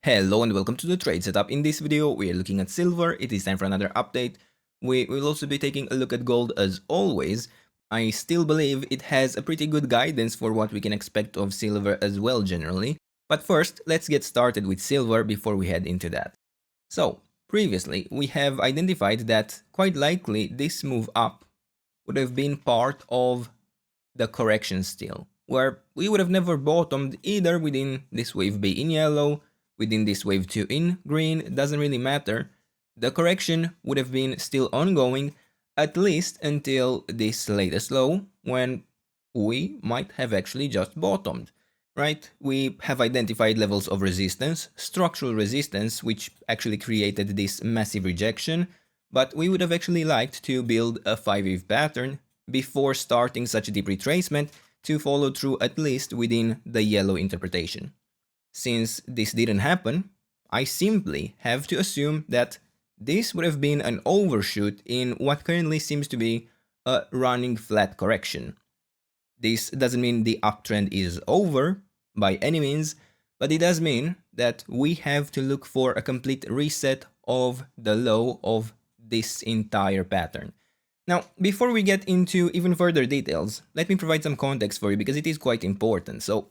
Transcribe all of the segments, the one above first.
Hello and welcome to the trade setup. In this video, we are looking at silver. It is time for another update. We will also be taking a look at gold as always. I still believe it has a pretty good guidance for what we can expect of silver as well generally. But first, let's get started with silver before we head into that. So, previously, we have identified that quite likely this move up would have been part of the correction still, where we would have never bottomed either within this wave B in yellow, within this wave 2 in green, it doesn't really matter. The correction would have been still ongoing, at least until this latest low, when we might have actually just bottomed, right? We have identified levels of resistance, structural resistance, which actually created this massive rejection, but we would have actually liked to build a 5-wave pattern before starting such a deep retracement to follow through at least within the yellow interpretation. Since this didn't happen, I simply have to assume that this would have been an overshoot in what currently seems to be a running flat correction. This doesn't mean the uptrend is over by any means, but it does mean that we have to look for a complete reset of the low of this entire pattern. Now, before we get into even further details, let me provide some context for you because it is quite important. So,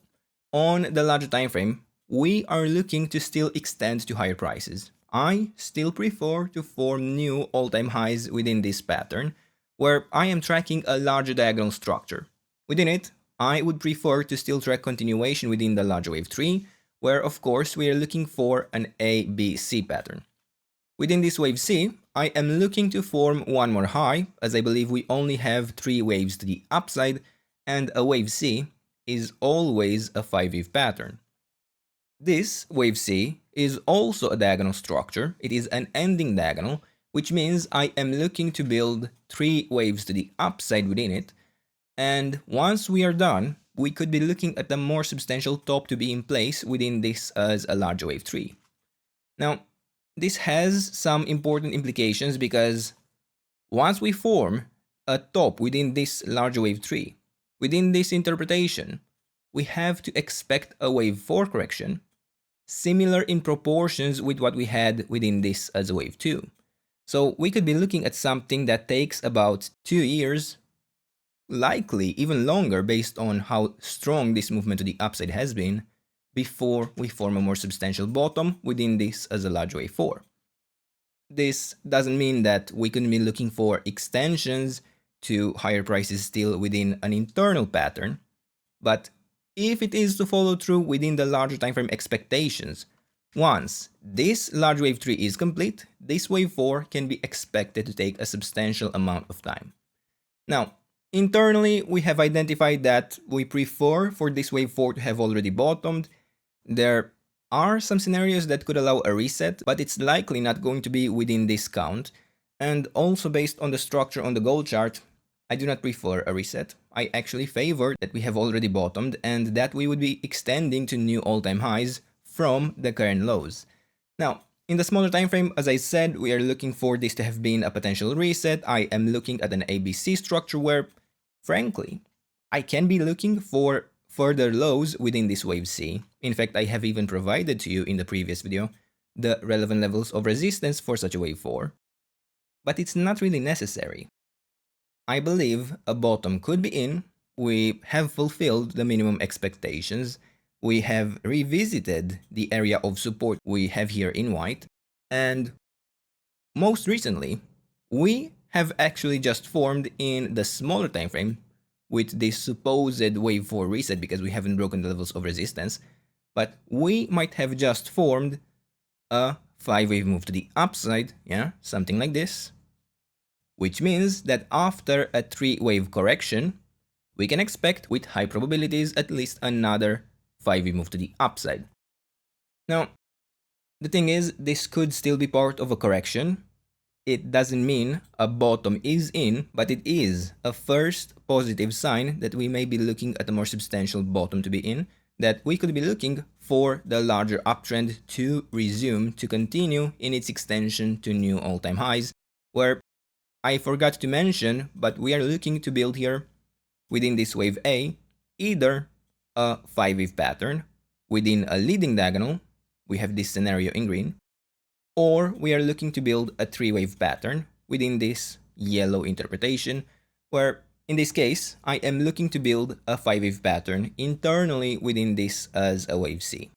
on the larger time frame, we are looking to still extend to higher prices. I still prefer to form new all-time highs within this pattern, where I am tracking a larger diagonal structure. Within it, I would prefer to still track continuation within the larger wave 3, where of course we are looking for an A-B-C pattern. Within this wave C, I am looking to form one more high, as I believe we only have 3 waves to the upside, and a wave C is always a 5-wave pattern. This wave C is also a diagonal structure. It is an ending diagonal, which means I am looking to build 3 waves to the upside within it, and once we are done, we could be looking at a more substantial top to be in place within this as a larger wave 3. Now, this has some important implications because once we form a top within this larger wave 3, within this interpretation, we have to expect a wave 4 correction, similar in proportions with what we had within this as a wave 2. So we could be looking at something that takes about 2 years, likely even longer based on how strong this movement to the upside has been, before we form a more substantial bottom within this as a large wave 4. This doesn't mean that we couldn't be looking for extensions to higher prices still within an internal pattern, but if it is to follow through within the larger time frame expectations, once this large wave 3 is complete, this wave 4 can be expected to take a substantial amount of time. Now, internally, we have identified that we prefer for this wave 4 to have already bottomed. There are some scenarios that could allow a reset, but it's likely not going to be within this count. And also based on the structure on the gold chart, I do not prefer a reset. I actually favor that we have already bottomed and that we would be extending to new all-time highs from the current lows. Now, in the smaller time frame, as I said, we are looking for this to have been a potential reset. I am looking at an ABC structure where, frankly, I can be looking for further lows within this wave C. In fact, I have even provided to you in the previous video the relevant levels of resistance for such a wave 4. But it's not really necessary. I believe a bottom could be in. We have fulfilled the minimum expectations. We have revisited the area of support we have here in white. And most recently, we have actually just formed in the smaller time frame with this supposed wave 4 reset because we haven't broken the levels of resistance. But we might have just formed a 5-wave move to the upside, yeah, something like this. Which means that after a 3-wave correction, we can expect with high probabilities at least another 5-wave move to the upside. Now, the thing is, this could still be part of a correction. It doesn't mean a bottom is in, but it is a first positive sign that we may be looking at a more substantial bottom to be in, that we could be looking for the larger uptrend to resume, to continue in its extension to new all-time highs, where I forgot to mention, but we are looking to build here within this wave A either a 5-wave pattern within a leading diagonal we have this scenario in green, or we are looking to build a three-wave pattern within this yellow interpretation, where in this case, I am looking to build a five-wave pattern internally within this as a wave C.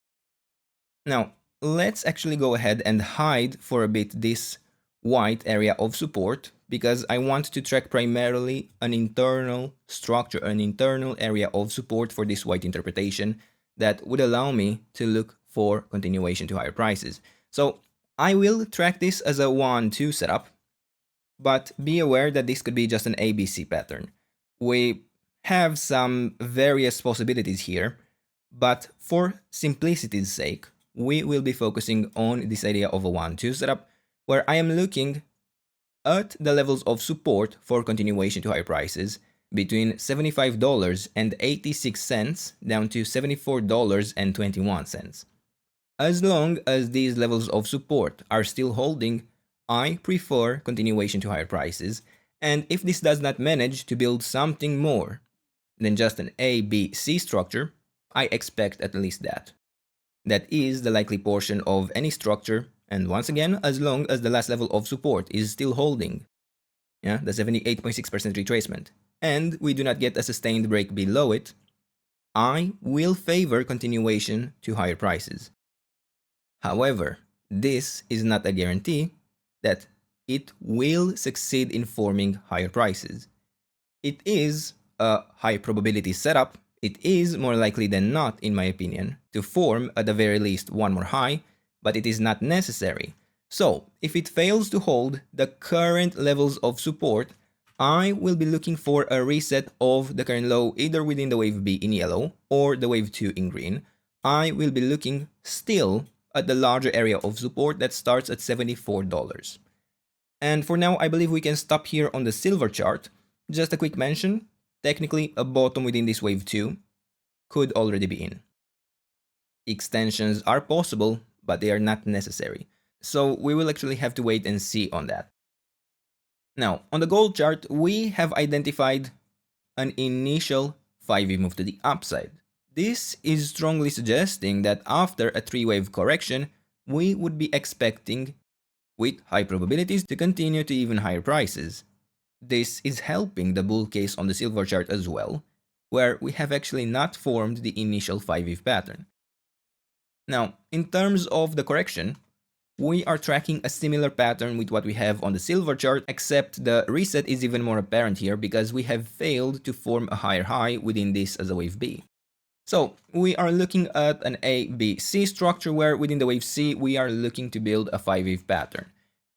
Now, let's actually go ahead and hide for a bit this white area of support, because I want to track primarily an internal structure, an internal area of support for this white interpretation that would allow me to look for continuation to higher prices. So I will track this as a 1-2 setup, but be aware that this could be just an ABC pattern. We have some various possibilities here, but for simplicity's sake, we will be focusing on this idea of a 1-2 setup, where I am looking at the levels of support for continuation to higher prices between $75.86 down to $74.21. As long as these levels of support are still holding, I prefer continuation to higher prices, and if this does not manage to build something more than just an A, B, C structure, I expect at least that. That is the likely portion of any structure, and once again, as long as the last level of support is still holding, the 78.6% retracement, and we do not get a sustained break below it, I will favor continuation to higher prices. However, this is not a guarantee that it will succeed in forming higher prices. It is a high probability setup. It is more likely than not, in my opinion, to form at the very least one more high, but it is not necessary. So, if it fails to hold the current levels of support, I will be looking for a reset of the current low either within the wave B in yellow or the wave 2 in green. I will be looking still at the larger area of support that starts at $74. And for now, I believe we can stop here on the silver chart. Just a quick mention, technically a bottom within this wave 2 could already be in. Extensions are possible, but they are not necessary. So we will actually have to wait and see on that. Now, on the gold chart, we have identified an initial 5-wave move to the upside. This is strongly suggesting that after a 3-wave correction, we would be expecting, with high probabilities, to continue to even higher prices. This is helping the bull case on the silver chart as well, where we have actually not formed the initial 5-wave pattern. Now, in terms of the correction, we are tracking a similar pattern with what we have on the silver chart, except the reset is even more apparent here because we have failed to form a higher high within this as a wave B. So we are looking at an A, B, C structure where within the wave C we are looking to build a 5-wave pattern.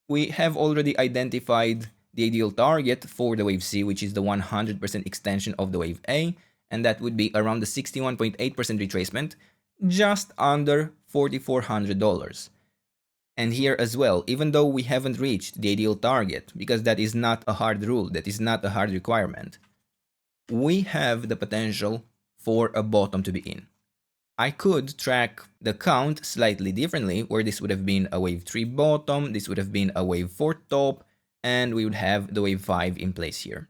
We have already identified the ideal target for the wave C, which is the 100% extension of the wave A, and that would be around the 61.8% retracement, just under $4,400. And here as well, even though we haven't reached the ideal target, because that is not a hard rule, that is not a hard requirement, we have the potential for a bottom to be in. I could track the count slightly differently, where this would have been a wave 3 bottom, this would have been a wave 4 top, and we would have the wave 5 in place here.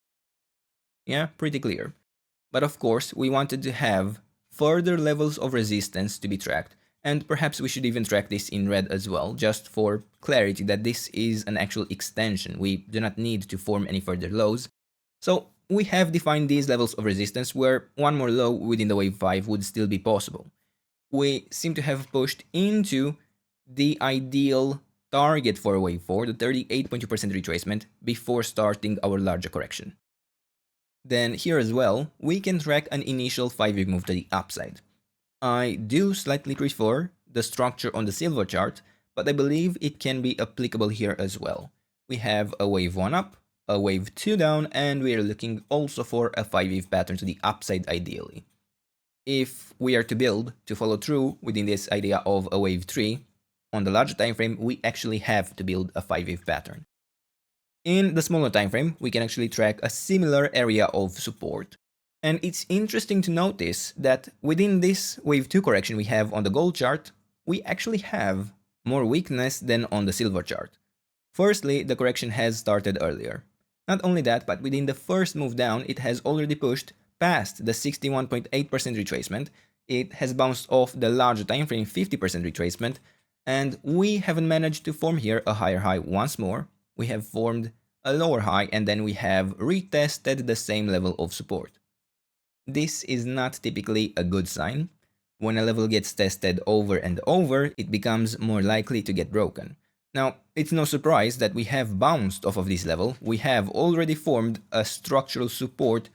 Yeah, pretty clear. But of course, we wanted to have further levels of resistance to be tracked, and perhaps we should even track this in red as well, just for clarity that this is an actual extension. We do not need to form any further lows. So we have defined these levels of resistance where one more low within the wave 5 would still be possible. We seem to have pushed into the ideal target for wave 4, the 38.2% retracement, before starting our larger correction. Then here as well, we can track an initial 5-wave move to the upside. I do slightly prefer the structure on the silver chart, but I believe it can be applicable here as well. We have a wave 1 up, a wave 2 down, and we are looking also for a 5-wave pattern to the upside ideally. If we are to follow through within this idea of a wave 3, on the larger time frame, we actually have to build a 5-wave pattern. In the smaller time frame, we can actually track a similar area of support. And it's interesting to notice that within this wave 2 correction we have on the gold chart, we actually have more weakness than on the silver chart. Firstly, the correction has started earlier. Not only that, but within the first move down, it has already pushed past the 61.8% retracement, it has bounced off the larger time frame 50% retracement, and we haven't managed to form here a higher high once more. We have formed a lower high, and then we have retested the same level of support. This is not typically a good sign. When a level gets tested over and over, it becomes more likely to get broken. Now, it's no surprise that we have bounced off of this level. We have already formed a structural support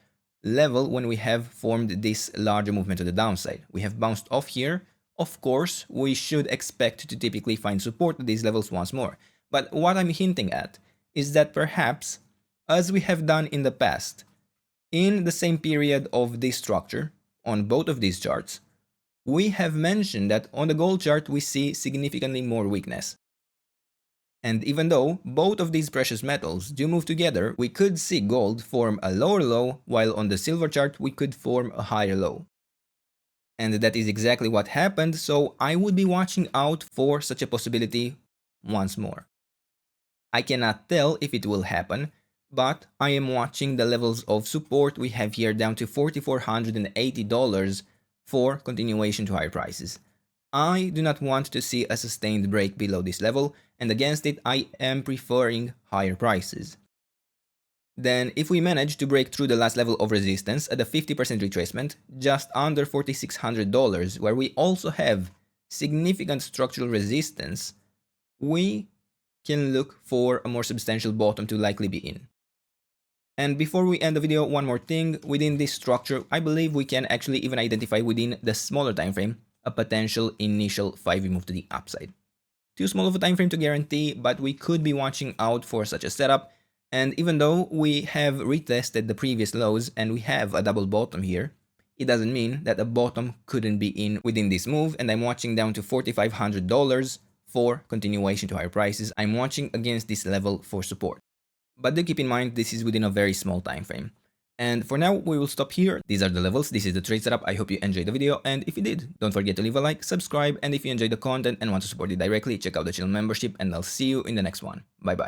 level when we have formed this larger movement to the downside. We have bounced off here. Of course, we should expect to typically find support at these levels once more. But what I'm hinting at is that perhaps, as we have done in the past, in the same period of this structure, on both of these charts, we have mentioned that on the gold chart we see significantly more weakness. And even though both of these precious metals do move together, we could see gold form a lower low, while on the silver chart we could form a higher low. And that is exactly what happened, so I would be watching out for such a possibility once more. I cannot tell if it will happen, but I am watching the levels of support we have here down to $4,480 for continuation to higher prices. I do not want to see a sustained break below this level, and against it I am preferring higher prices. Then if we manage to break through the last level of resistance at a 50% retracement, just under $4,600, where we also have significant structural resistance, we can look for a more substantial bottom to likely be in. And before we end the video, one more thing. Within this structure, I believe we can actually even identify within the smaller time frame a potential initial 5V move to the upside. Too small of a time frame to guarantee, but we could be watching out for such a setup. And even though we have retested the previous lows and we have a double bottom here, it doesn't mean that a bottom couldn't be in within this move, and I'm watching down to $4,500 for continuation to higher prices. I'm watching against this level for support. But do keep in mind, this is within a very small time frame. And for now, we will stop here. These are the levels. This is the trade setup. I hope you enjoyed the video. And if you did, don't forget to leave a like, subscribe, and if you enjoyed the content and want to support it directly, check out the channel membership, and I'll see you in the next one. Bye bye.